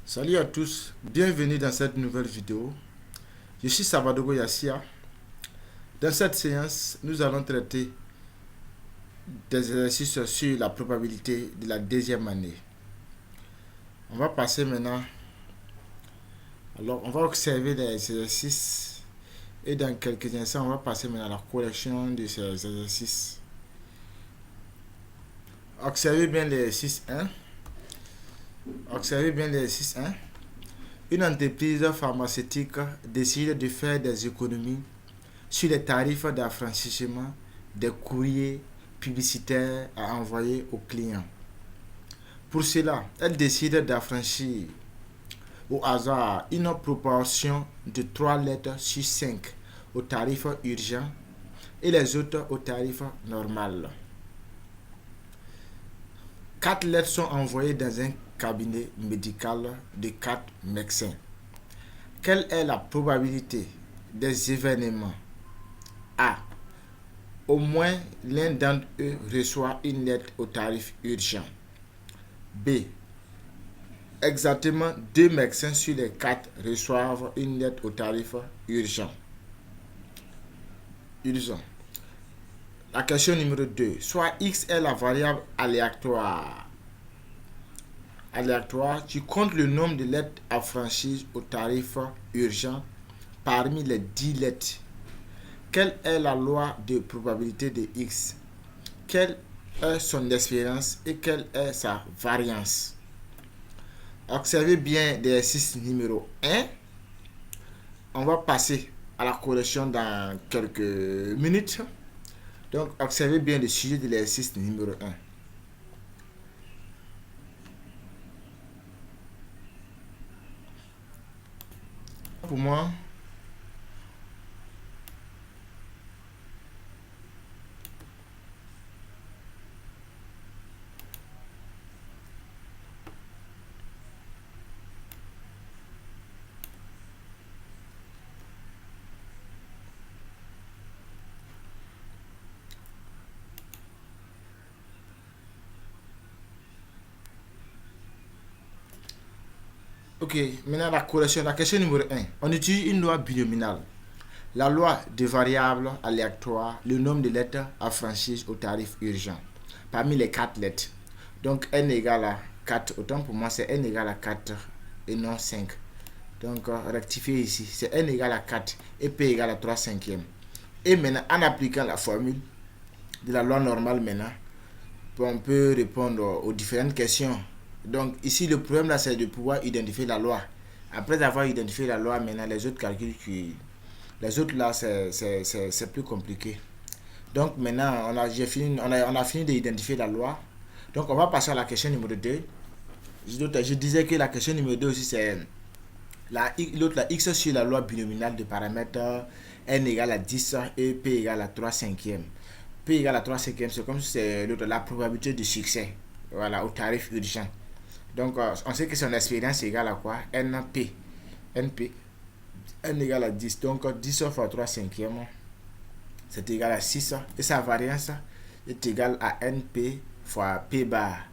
Salut à tous, bienvenue dans cette nouvelle vidéo. Je suis Savadogo Yassia. Dans cette séance, nous allons traiter des exercices sur la probabilité de la deuxième année. On va passer maintenant. Alors, on va observer les exercices et dans quelques instants, on va passer maintenant à la correction de ces exercices. Observez bien l'exercice 1. Observez bien l'exercice 1. Une entreprise pharmaceutique décide de faire des économies sur les tarifs d'affranchissement des courriers publicitaires à envoyer aux clients. Pour cela, elle décide d'affranchir au hasard une proportion de 3 lettres sur 5 au tarif urgent et les autres au tarif normal. 4 lettres sont envoyées dans un cabinet médical de 4 médecins. Quelle est la probabilité des événements? A. Au moins l'un d'entre eux reçoit une lettre au tarif urgent. B. Exactement 2 médecins sur les 4 reçoivent une lettre au tarif urgent. La question numéro 2. Soit X est la variable aléatoire. Tu comptes le nombre de lettres à franchir au tarif urgent parmi les 10 lettres. Quelle est la loi de probabilité de X? Quelle est son expérience et quelle est sa variance? Observez bien l'exercice numéro 1. On va passer à la correction dans quelques minutes. Donc, observez bien le sujet de l'exercice numéro 1. Pour moi, ok, maintenant la correction, la question numéro 1. On utilise une loi binominale. La loi de variables aléatoires, le nombre de lettres à franchir au tarif urgent. Parmi les 4 lettres. Donc n égale à 4. Autant pour moi, c'est n égale à 4 et non 5. Donc rectifier ici. C'est n égale à 4 et p égale à 3 cinquièmes. Et maintenant, en appliquant la formule de la loi normale maintenant, on peut répondre aux différentes questions. Donc ici, le problème là, c'est de pouvoir identifier la loi. Après avoir identifié la loi, maintenant, les autres calculs les autres là, c'est plus compliqué. Donc maintenant, on a fini d'identifier la loi. Donc on va passer à la question numéro 2. Je disais que la question numéro 2 aussi, c'est la x sur la loi binominale de paramètres n égale à 10 et p égale à 3 cinquièmes. P égale à 3 cinquièmes, c'est comme si c'est la probabilité de succès, voilà, au tarif urgent. Donc on sait que son expérience est égale à quoi? NP. N égale à 10. Donc 10 fois 3 cinquièmes, c'est égal à 6. Et sa variance est égale à NP fois P bar.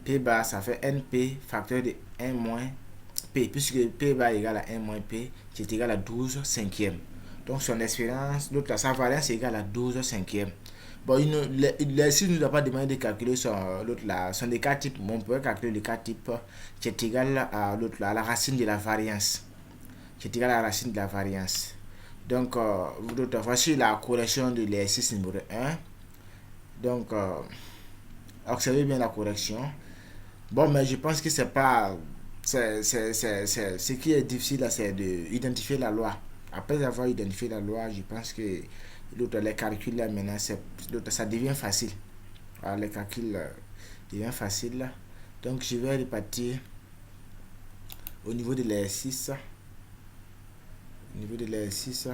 P bar, ça fait NP facteur de 1 moins P. Puisque P bar est égal à 1 moins P, c'est égal à 12 cinquièmes. Donc son expérience, sa variance est égale à 12 cinquièmes. Bon, l'exercice ne nous a pas demandé de calculer son écart type. On peut calculer l'écart type qui est égal à la racine de la variance. Qui est égal à la racine de la variance. Donc, voici la correction de l'exercice numéro 1. Donc, observez bien la correction. Bon, mais je pense que c'est pas... ce qui est difficile là, c'est d'identifier la loi. Après avoir identifié la loi, je pense que les calculs là maintenant, ça devient facile. Alors, les calculs deviennent faciles là. Donc, je vais repartir au niveau de l'exercice. Au niveau de l'exercice.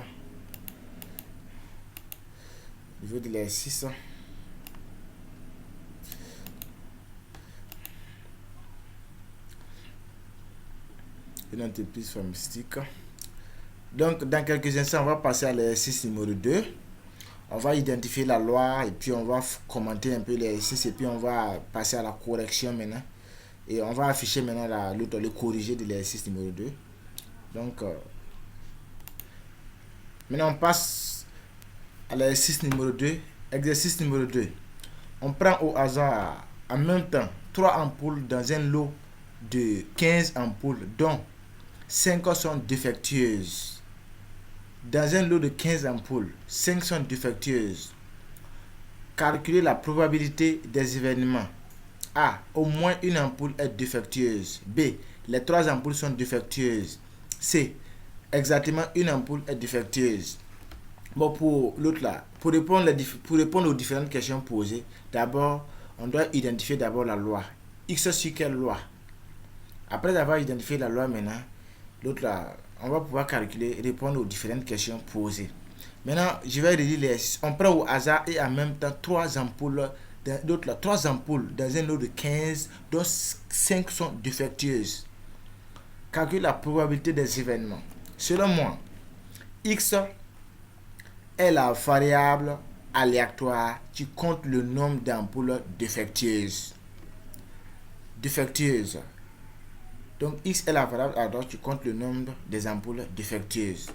Une entreprise pharmaceutique. Donc, dans quelques instants, on va passer à l'exercice numéro 2. On va identifier la loi et puis on va commenter un peu l'exercice et puis on va passer à la correction maintenant. Et on va afficher maintenant le corrigé de l'exercice numéro 2. Donc, maintenant on passe à l'exercice numéro 2. Exercice numéro 2. On prend au hasard en même temps 3 ampoules dans un lot de 15 ampoules dont 5 sont défectueuses. Dans un lot de 15 ampoules, 5 sont défectueuses. Calculer la probabilité des événements. A. Au moins une ampoule est défectueuse. B. Les 3 ampoules sont défectueuses. C. Exactement une ampoule est défectueuse. Bon, pour l'autre là, pour répondre aux différentes questions posées, d'abord, on doit identifier d'abord la loi. X sur quelle loi? Après avoir identifié la loi maintenant, l'autre là, on va pouvoir calculer, répondre aux différentes questions posées. Maintenant, je vais redire les. On prend au hasard et en même temps 3 ampoules, d'autres là, 3 ampoules dans un lot de 15, dont 5 sont défectueuses. Calcule la probabilité des événements. Selon moi, X est la variable aléatoire qui compte le nombre d'ampoules défectueuses. Donc, X est la variable aléatoire qui compte le nombre des ampoules défectueuses.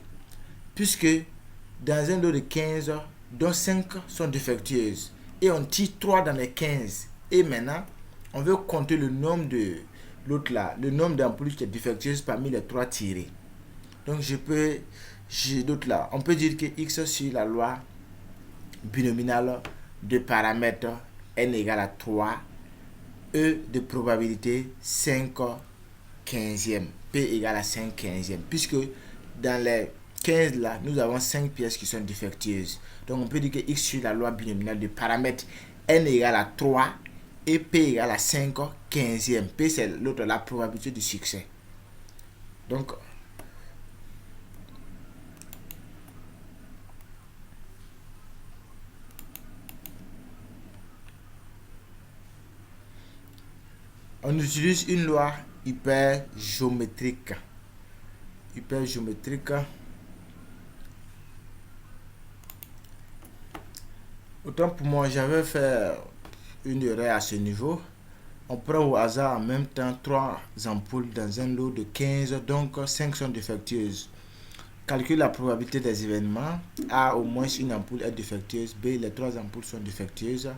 Puisque dans un lot de 15, dont 5 sont défectueuses, et on tire 3 dans les 15, et maintenant, on veut compter le nombre de l'autre là, le nombre d'ampoules qui est défectueuse parmi les 3 tirées. Donc, d'autres là, on peut dire que X sur la loi binominale de paramètres n égale à 3, E de probabilité 5 quinzième, P égale à 5 quinzième, puisque dans les 15 là, nous avons 5 pièces qui sont défectueuses. Donc on peut dire que X sur la loi binominale de paramètres n égale à 3 et P égale à 5 quinzième. P c'est l'autre, la probabilité de succès. Donc on utilise une loi hypergéométrique. Autant pour moi, j'avais fait une erreur à ce niveau. On prend au hasard en même temps 3 ampoules dans un lot de 15, donc 5 sont défectueuses. Calcule la probabilité des événements. A, au moins une ampoule est défectueuse. B, les 3 ampoules sont défectueuses.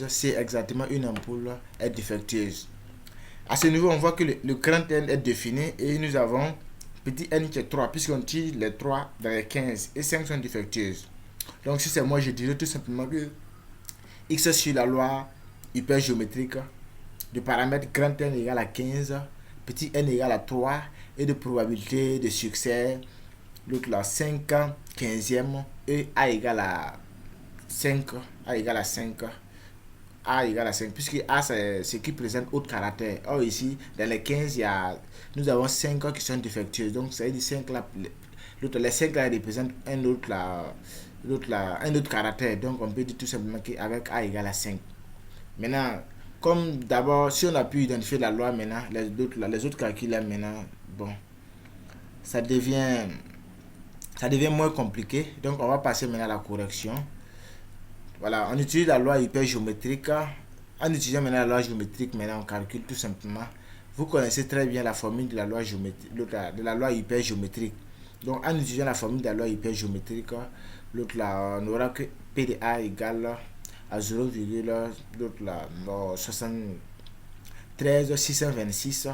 C, exactement une ampoule est défectueuse. À ce niveau, on voit que le grand N est défini et nous avons petit n qui est 3, puisqu'on tire les 3 dans les 15 et 5 sont défectueuses. Donc si c'est moi, je dirais tout simplement que X sur la loi hypergéométrique de paramètres grand N égale à 15, petit n égale à 3 et de probabilité de succès, l'autre là 5 quinzième et A égale à 5, puisque A c'est ce qui présente autre caractère. Or ici, dans les 15, nous avons 5 qui sont défectueuses. Donc ça veut dire 5 là, les 5 là représentent un autre caractère. Donc on peut dire tout simplement qu'avec A égale à 5. Maintenant, comme d'abord, si on a pu identifier la loi maintenant, les autres calculs là maintenant, bon, ça devient moins compliqué. Donc on va passer maintenant à la correction. Voilà, on utilise la loi hypergéométrique. En utilisant maintenant la loi géométrique, maintenant on calcule tout simplement. Vous connaissez très bien la formule de la loi hypergéométrique. Donc en utilisant la formule de la loi hypergéométrique, l'autre là, on aura que P de A égale à 0,73 626.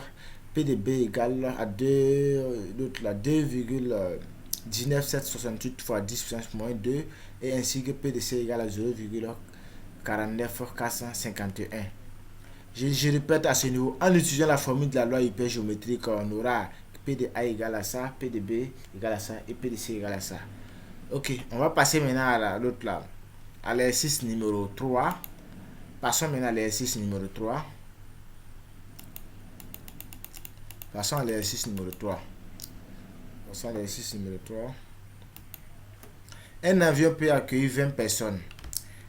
P de B égale à 2,19768 fois 10 puissance moins 2 et ainsi que P de C égale à 0,49 451. Je répète à ce niveau, en utilisant la formule de la loi hypergéométrique, on aura P de A égale à ça, P de B égale à ça et P de C égale à ça. Ok, on va passer maintenant à l'autre là, à l'exercice numéro 3. Passons maintenant à l'exercice numéro 3. Un avion peut accueillir 20 personnes.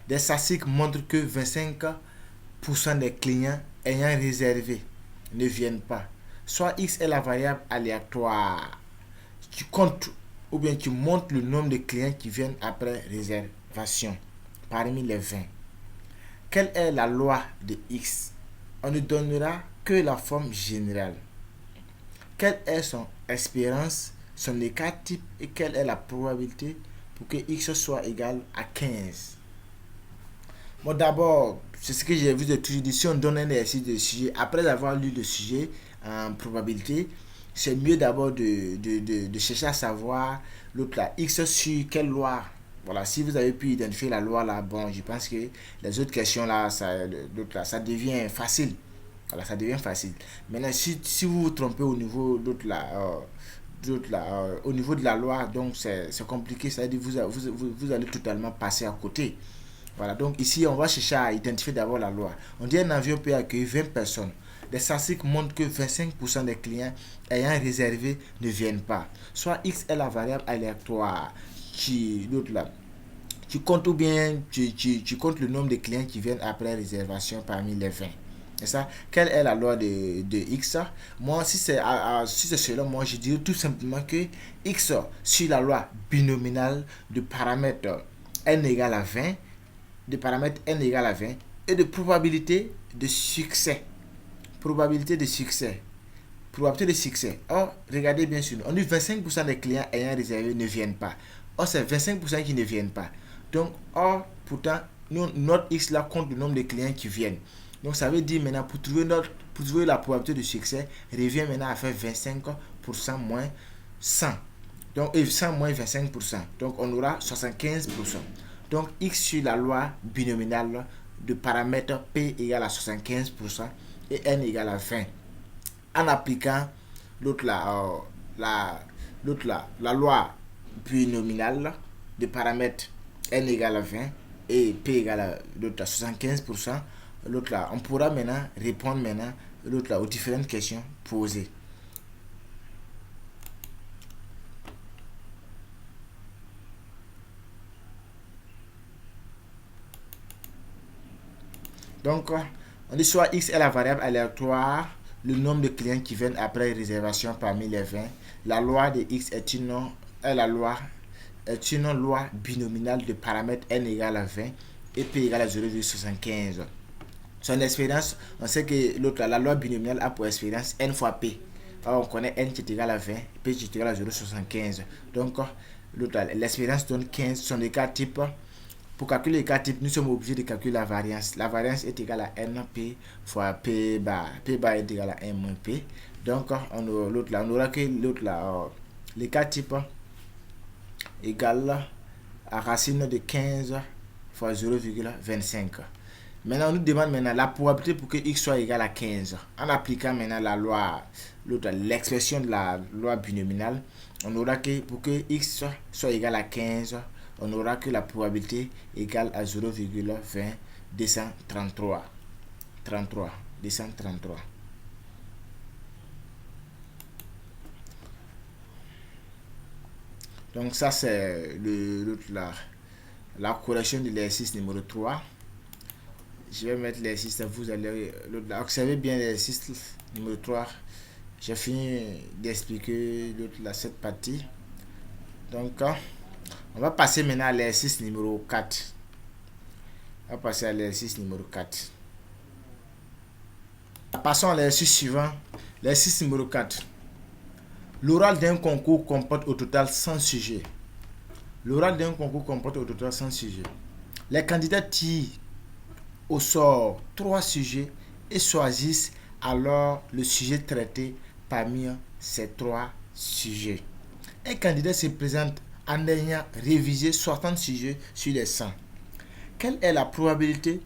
Des statistiques montrent que 25% des clients ayant réservé ne viennent pas. Soit X est la variable aléatoire. Tu comptes ou bien tu montes le nombre de clients qui viennent après réservation parmi les 20. Quelle est la loi de X? on ne donnera que la forme générale. Quelle est son expérience, son écart type et quelle est la probabilité pour que x soit égal à 15. Bon, d'abord, c'est ce que j'ai vu de toujours dit. Si on donne un exercice de sujet, après avoir lu le sujet en probabilité, c'est mieux d'abord de chercher à savoir l'autre là, x sur quelle loi. Voilà, si vous avez pu identifier la loi là, bon, je pense que les autres questions là, ça devient facile. Voilà, ça devient facile. Maintenant, si vous vous trompez au niveau au niveau de la loi, donc c'est compliqué, c'est-à-dire vous allez totalement passer à côté. Voilà, donc ici, on va chercher à identifier d'abord la loi. On dit un avion peut accueillir 20 personnes. Les statistiques montrent que 25% des clients ayant réservé ne viennent pas. Soit X est la variable aléatoire tu comptes ou bien tu comptes le nombre de clients qui viennent après réservation parmi les 20. C'est ça. Quelle est la loi de X? Moi, si c'est selon moi, je dirais tout simplement que X sur la loi binominale de paramètre n égale à 20, de paramètre n égale à 20 et de probabilité de succès. Probabilité de succès. Probabilité de succès. Or, regardez bien sûr, on dit 25% des clients ayant réservé ne viennent pas. Or, c'est 25% qui ne viennent pas. Donc, pourtant, notre X là compte le nombre de clients qui viennent. Donc, ça veut dire maintenant, pour trouver la probabilité de succès, revient maintenant à faire 25% moins 100. Donc, 100 moins 25%. Donc, on aura 75%. Donc, X sur la loi binominale de paramètre P égale à 75% et N égale à 20. En appliquant la loi binominale de paramètre N égale à 20 et P égale à 75%, on pourra maintenant répondre aux différentes questions posées. Donc, on dit soit X est la variable aléatoire, le nombre de clients qui viennent après réservation parmi les 20. La loi de X est une loi binominale de paramètre n égale à 20 et p égale à 0,75. Son expérience, on sait que la loi binominale a pour expérience n fois p. Alors, on connaît n qui est égal à 20, p qui est égal à 0,75. Donc, l'expérience donne 15. Son écart type, pour calculer l'écart type, nous sommes obligés de calculer la variance. La variance est égale à np fois p bar. P bar est égal à 1 moins p. Donc, on aura que l'écart type égale à racine de 15 fois 0,25. Maintenant, on nous demande la probabilité pour que x soit égal à 15. En appliquant maintenant l'expression de la loi binominale, on aura que pour que x soit égal à 15, on aura que la probabilité égale à 0,20 233. 233. Donc ça c'est la correction de l'exercice numéro 3. Je vais mettre l'exercice, vous allez observer bien l'exercice numéro 3. J'ai fini d'expliquer cette partie. Donc on va passer maintenant à l'exercice numéro 4. On va passer à l'exercice numéro 4. Passons à l'exercice suivant. L'exercice numéro 4. L'oral d'un concours comporte au total 100 sujets. L'oral d'un concours comporte au total 100 sujets. Les candidats tirent au sort 3 sujets et choisissent alors le sujet traité parmi ces 3 sujets. Un candidat se présente en ayant révisé 60 sujets sur les 100. Quelle est la probabilité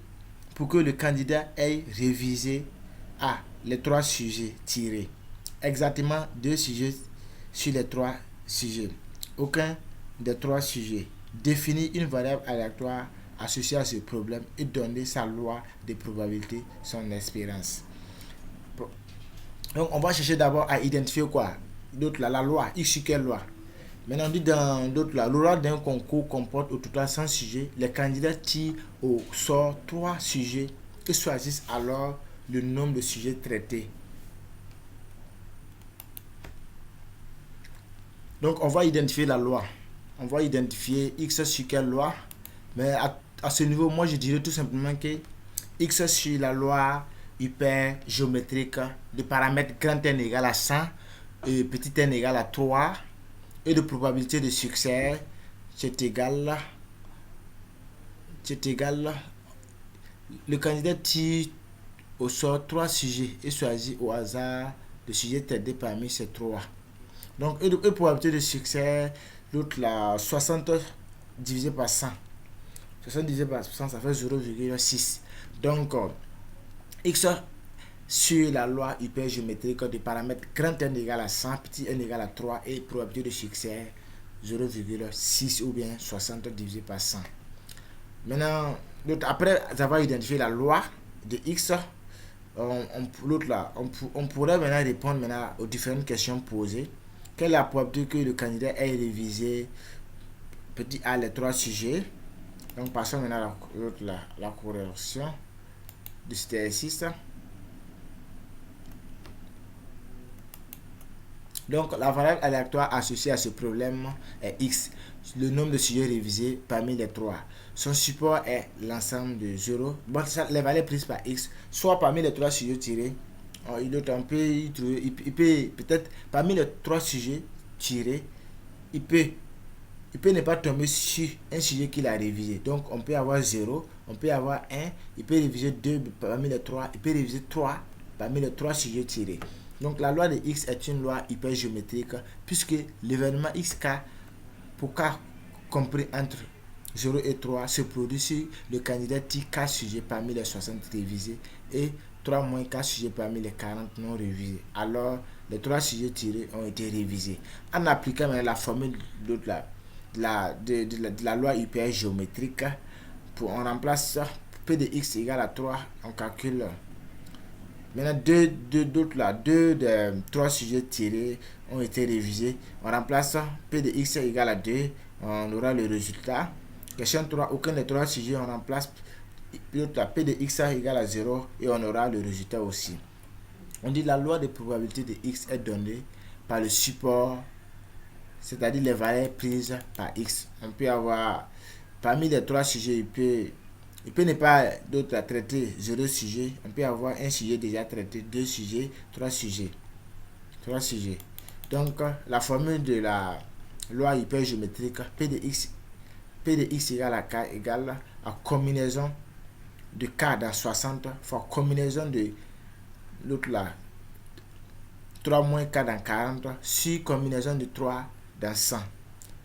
pour que le candidat ait révisé les 3 sujets tirés? Exactement 2 sujets sur les 3 sujets. Aucun des 3 sujets. Définir une variable aléatoire associée à ce problème et donner sa loi de probabilité, son expérience. Donc on va chercher d'abord à identifier quoi? La loi. X sur quelle loi? Maintenant on dit dans l'oral d'un concours comporte au total 100 sujets. Les candidats tirent au sort 3 sujets et choisissent alors le nombre de sujets traités. Donc on va identifier la loi. On va identifier X sur quelle loi. Mais à ce niveau, moi je dirais tout simplement que X sur la loi hypergéométrique de paramètres grand N égale à 100 et petit n égale à 3 et de probabilité de succès c'est égal, le candidat tire au sort 3 sujets et choisit au hasard le sujet traité parmi ces 3. Donc, et probabilité de succès, l'autre là, 60 divisé par 100. 60 divisé par 100, ça fait 0,6. Donc, X sur la loi hypergéométrique des paramètres grand N égale à 100, petit n égale à 3 et probabilité de succès 0,6 ou bien 60 divisé par 100. Maintenant, après avoir identifié la loi de X, on pourrait maintenant répondre aux différentes questions posées. Quelle est la probabilité que le candidat ait révisé petit a les 3 sujets? Donc passons maintenant à la correction de cet exercice. Donc la variable aléatoire associée à ce problème est x, le nombre de sujets révisés parmi les 3. Son support est l'ensemble de 0. Bon, les valeurs prises par x, soit parmi les 3 sujets tirés, il peut peut-être parmi les 3 sujets tirés, il peut ne pas tomber sur un sujet qu'il a révisé. Donc on peut avoir 0, on peut avoir 1, il peut réviser 2 parmi les 3, il peut réviser 3 parmi les 3 sujets tirés. Donc la loi de X est une loi hypergéométrique puisque l'événement XK pour K compris entre 0 et 3 se produit si le candidat tire K sujets parmi les 60 révisés et 3 moins K sujets parmi les 40 non révisés. Alors les 3 sujets tirés ont été révisés. En appliquant la formule de la loi hypergéométrique, on remplace P de X égale à 3, on calcule. Maintenant, deux des 3 sujets tirés ont été révisés. On remplace P de X égale à 2. On aura le résultat. Question 3. Aucun des 3 sujets, on remplace P de X égale à 0 et on aura le résultat aussi. On dit la loi de probabilité de X est donnée par le support, c'est-à-dire les valeurs prises par X. On peut avoir, parmi les 3 sujets, il peut ne pas d'autres à traiter 0 sujet. On peut avoir un sujet déjà traité, 2 sujets, 3 sujets. 3 sujets. Donc, la formule de la loi hypergéométrique P de X égale à K égale à combinaison de K dans 60 fois combinaison de l'autre là, 3 moins K dans 40 sur combinaison de 3 dans 100.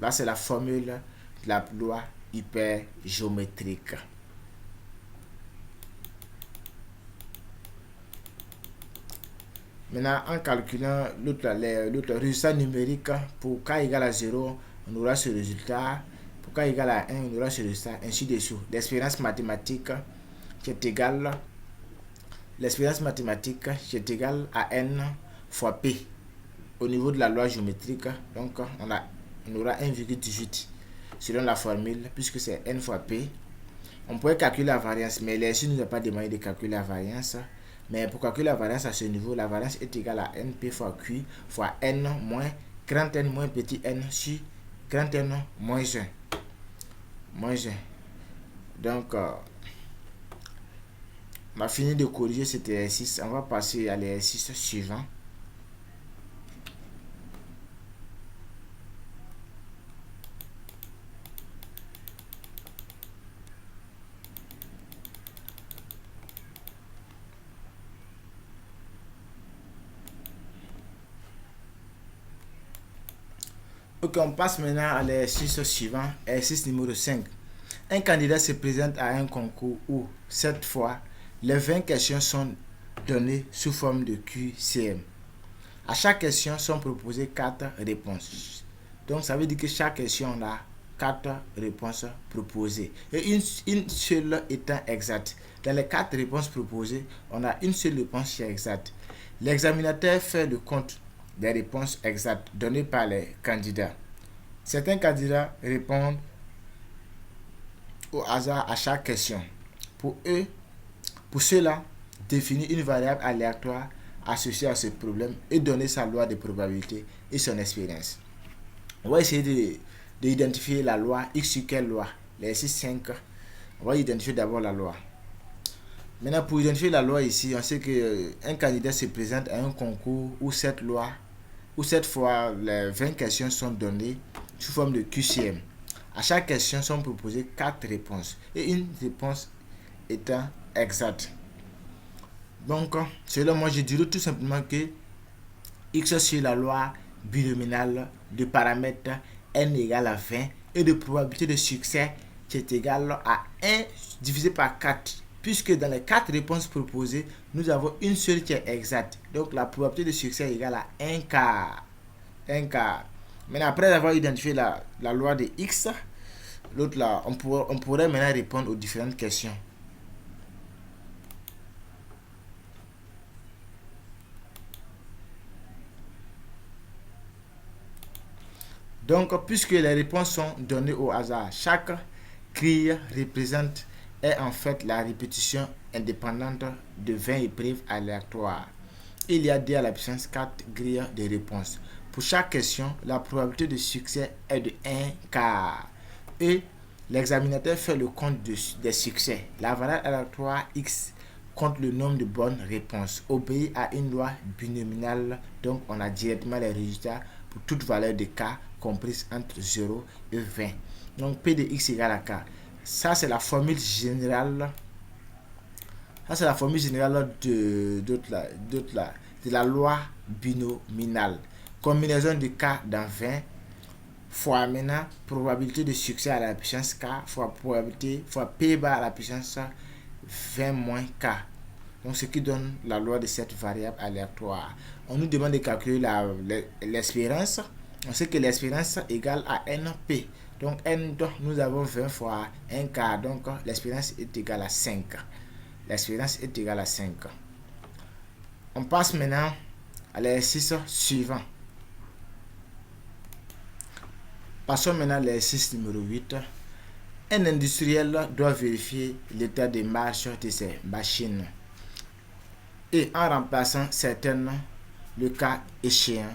Là, c'est la formule de la loi hypergéométrique. Maintenant, en calculant l'autre résultat numérique, pour K égale à 0, on aura ce résultat. Pour K égale à 1, on aura ce résultat, ainsi de suite. L'expérience mathématique est égale à N fois P au niveau de la loi géométrique. Donc, on aura 1,18 selon la formule, puisque c'est N fois P. On pourrait calculer la variance, mais l'exercice ne nous a pas demandé de calculer la variance. Mais pour calculer la variance à ce niveau, la variance est égale à NP fois Q fois N moins grand N moins petit n sur grand N moins 1. Donc, on a fini de corriger cet exercice. On va passer à l'exercice suivant. Ok, on passe maintenant à l'exercice suivant, exercice numéro 5. Un candidat se présente à un concours où, cette fois, les 20 questions sont données sous forme de QCM. À chaque question sont proposées 4 réponses. Donc, ça veut dire que chaque question a 4 réponses proposées. Et une seule étant exacte. Dans les 4 réponses proposées, on a une seule réponse qui est exacte. L'examinateur fait le compte des réponses exactes données par les candidats. Certains candidats répondent au hasard à chaque question. Pour cela, définir une variable aléatoire associée à ce problème et donner sa loi de probabilité et son expérience. On va essayer d'identifier la loi. X sur quelle loi? L'exercice 5, on va identifier d'abord la loi. Maintenant, pour identifier la loi ici, on sait qu'un candidat se présente à un concours où cette loi, où cette fois les 20 questions sont données sous forme de QCM. À chaque question sont proposées 4 réponses et une réponse étant exacte. Donc, selon moi, je dirais tout simplement que X sur la loi binominale de paramètres n égale à 20 et de probabilité de succès qui est égale à 1 divisé par 4. Puisque dans les 4 réponses proposées, nous avons une seule qui est exacte. Donc la probabilité de succès est égale à 1 quart. 1 quart. Maintenant, après avoir identifié la loi de X, l'autre là, on pourrait maintenant répondre aux différentes questions. Donc, puisque les réponses sont données au hasard, chaque grille représente est en fait la répétition indépendante de 20 épreuves aléatoires. Il y a D à la puissance 4 grilles de réponses. Pour chaque question, la probabilité de succès est de 1 quart. Et l'examinateur fait le compte des succès. La variable aléatoire X compte le nombre de bonnes réponses. Obéit à une loi binominale, donc on a directement les résultats pour toute valeur de K comprise entre 0 et 20. Donc P de X égale à K. Ça, c'est la formule générale. Ça, c'est la formule générale de la loi binominale. Combinaison de K dans 20 fois maintenant probabilité de succès à la puissance K fois probabilité fois P bar à la puissance 20 moins K. Donc, ce qui donne la loi de cette variable aléatoire. On nous demande de calculer l'espérance. On sait que l'espérance égale à NP. Donc, N, nous avons 20 fois 1 quart. Donc, l'espérance est égale à 5. L'espérance est égale à 5. On passe maintenant à l'exercice suivant. Passons maintenant à l'exercice numéro 8. Un industriel doit vérifier l'état de marche de ses machines. Et en remplaçant certaines, le cas échéant,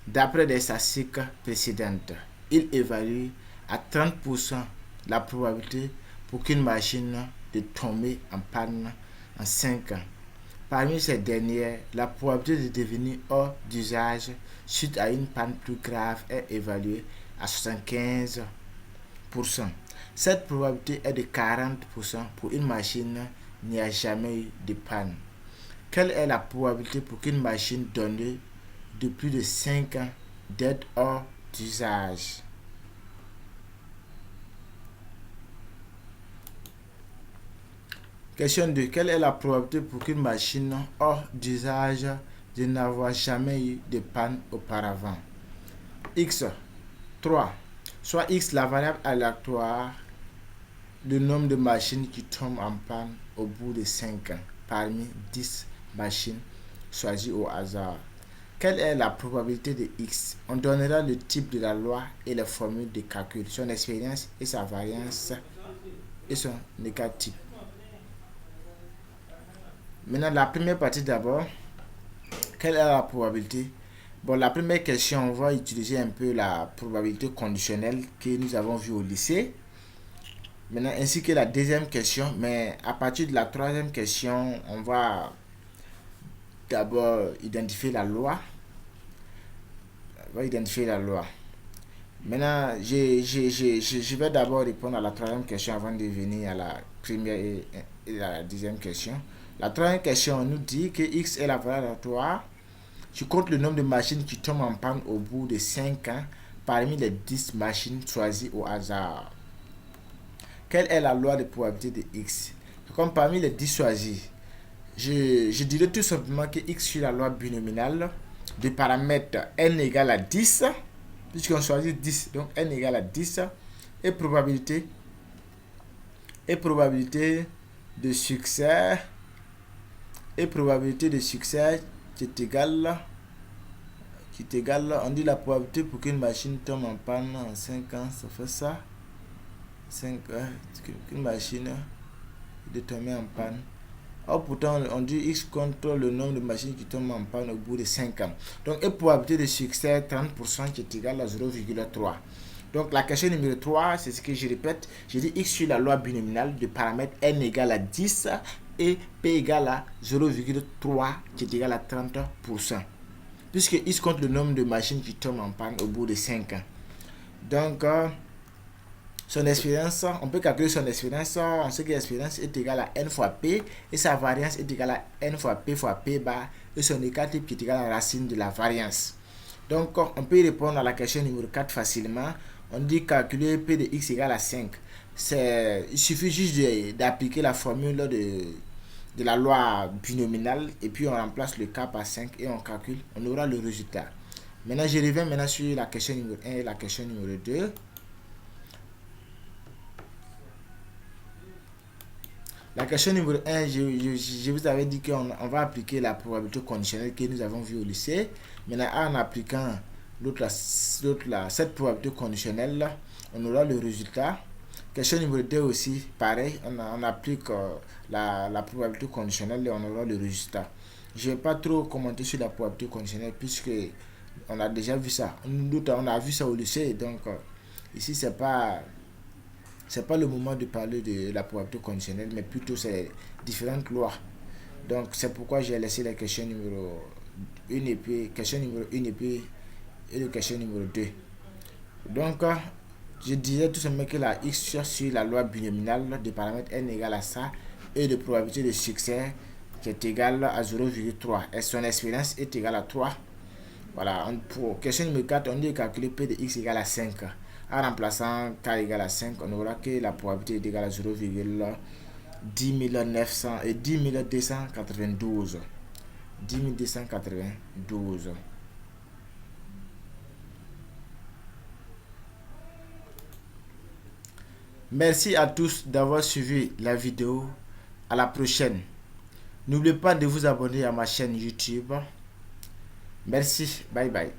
d'après des statistiques précédentes, il évalue à 30% la probabilité pour qu'une machine de tomber en panne en 5 ans. Parmi ces dernières, la probabilité de devenir hors d'usage suite à une panne plus grave est évaluée à 75%. Cette probabilité est de 40% pour une machine n'y a jamais eu de panne. Quelle est la probabilité pour qu'une machine donnée de plus de 5 ans d'être hors d'usage? Question 2. Quelle est la probabilité pour qu'une machine hors d'usage de n'avoir jamais eu de panne auparavant? X. 3. Soit X la variable aléatoire, le nombre de machines qui tombent en panne au bout de 5 ans parmi 10 machines choisies au hasard. Quelle est la probabilité de X? On donnera le type de la loi et les formules de calcul, son expérience et sa variance et son négatif. Maintenant, la première partie d'abord. Quelle est la probabilité? Bon, la première question, on va utiliser un peu la probabilité conditionnelle que nous avons vue au lycée. Maintenant, ainsi que la deuxième question, mais à partir de la troisième question, on va d'abord identifier la loi. Maintenant, je vais d'abord répondre à la troisième question avant de venir à la première et la deuxième question. La troisième question nous dit que X est la variable aléatoire. Je compte le nombre de machines qui tombent en panne au bout de 5 ans parmi les 10 machines choisies au hasard. Quelle est la loi de probabilité de X? Comme parmi les 10 choisis, je dirais tout simplement que X suit la loi binominale de paramètres n égale à 10, puisqu'on choisit 10, donc n égale à 10, et probabilité de succès, qui est égale, on dit la probabilité pour qu'une machine tombe en panne en 5 ans, ça fait ça, 5 ans, qu'une machine de tomber en panne. Or, pourtant, on dit X contre le nombre de machines qui tombent en panne au bout de 5 ans. Donc, et probabilité de succès 30% qui est égal à 0,3. Donc la question numéro 3, c'est ce que je répète. Je dis x sur la loi binominale de paramètre n égale à 10 et p égale à 0,3 qui est égal à 30%. Puisque x compte le nombre de machines qui tombent en panne au bout de 5 ans. Donc, son expérience, on peut calculer son expérience en ce que l'expérience est égale à n fois p et sa variance est égale à n fois p bar et son écart type qui est égal à la racine de la variance. Donc, on peut répondre à la question numéro 4 facilement. On dit calculer p de x égale à 5. Il suffit juste d'appliquer la formule de la loi binominale et puis on remplace le k par 5 et on calcule, on aura le résultat. Maintenant, je reviens maintenant sur la question numéro 1 et la question numéro 2. La question numéro 1, je vous avais dit qu'on va appliquer la probabilité conditionnelle que nous avons vue au lycée. Maintenant, en appliquant cette probabilité conditionnelle, on aura le résultat. Question numéro 2 aussi, pareil, on applique la probabilité conditionnelle et on aura le résultat. Je ne vais pas trop commenter sur la probabilité conditionnelle puisque on a déjà vu ça. On a vu ça au lycée, donc ici, c'est pas le moment de parler de la probabilité conditionnelle, mais plutôt c'est différentes lois. Donc c'est pourquoi j'ai laissé la question numéro 1 et puis question numéro 1 et puis la question numéro 2. Donc je disais tout simplement que la x sur la loi binominale de paramètre n égale à ça et de probabilité de succès qui est égale à 0,3 et son expérience est égale à 3. Voilà, pour question numéro 4, on dit calculer p de x égale à 5. En remplaçant k égale à 5, on aura que la probabilité est égale à 0,10 292. Merci à tous d'avoir suivi la vidéo. À la prochaine. N'oubliez pas de vous abonner à ma chaîne YouTube. Merci. Bye bye.